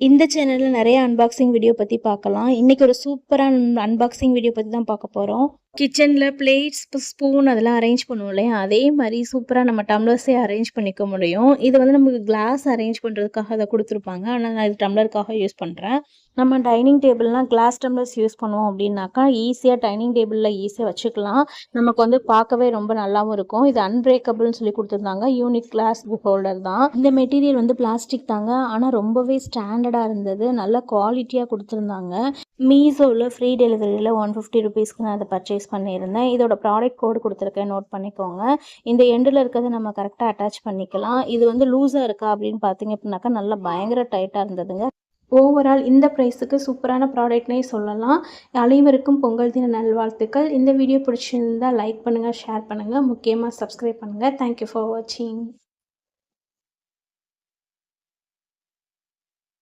இந்த சேனல்ல நிறைய அன்பாக்சிங் வீடியோ பத்தி பார்க்கலாம். இன்னைக்கு ஒரு சூப்பரான அன்பாக்சிங் வீடியோ பத்தி தான் பார்க்க போறோம். கிச்சன்ல பிளேட்ஸ், ஸ்பூன் அதெல்லாம் அரேஞ்ச் பண்ணுவோம் இல்லையா? அதே மாரி சூப்பரா நம்ம டம்ளர்ஸே அரேஞ்ச் பண்ணிக்க முடியும். இது வந்து நமக்கு கிளாஸ் அரேஞ்ச் பண்றதுக்காக அத குடுத்துருப்பாங்க. ஆனா நான் இது டம்ளருக்காக யூஸ் பண்றேன். நம்ம டைனிங் டேபிள்லாம் கிளாஸ் டம்ளர்ஸ் யூஸ் பண்ணுவோம் அப்படின்னாக்கா, ஈஸியா டைனிங் டேபிள்ல ஈஸியா வச்சுக்கலாம். நமக்கு வந்து பார்க்கவே ரொம்ப நல்லாவும் இருக்கும். இது அன்பிரேக்கபிள்னு சொல்லி குடுத்துருந்தாங்க. யூனிக் கிளாஸ் ஹோல்டர் தான். இந்த மெட்டீரியல் வந்து பிளாஸ்டிக் தாங்க. ஆனா ரொம்பவே ஸ்டாண்டர்டா இருந்தது. நல்ல குவாலிட்டியா குடுத்துருந்தாங்க. மீஷோல ஃப்ரீ டெலிவரியில ₹150க்கு நான் அத பர்ச்சேஸ் பண்ணியிருந்தேன். இதோட ப்ராடக்ட் கோட் குடுத்துருக்கேன். நோட் பண்ணிக்கோங்க. இந்த எண்டுல இருக்கிறத நம்ம கரெக்ட்டா அட்டாச் பண்ணிக்கலாம். இது வந்து லூஸா இருக்கா அப்படின்னு பார்த்தீங்க அப்படின்னாக்கா, நல்லா பயங்கர டைட்டா இருந்ததுங்க. ஓவரால் இந்த பிரைஸுக்கு சூப்பரான ப்ராடக்ட்னே சொல்லலாம். அனைவருக்கும் பொங்கல் தின நல்வாழ்த்துக்கள். இந்த வீடியோ பிடிச்சிருந்தா லைக் பண்ணுங்க, ஷேர் பண்ணுங்க. முக்கியமா சப்ஸ்கிரைப் பண்ணுங்க. தேங்க் யூ ஃபார் வாட்சிங்.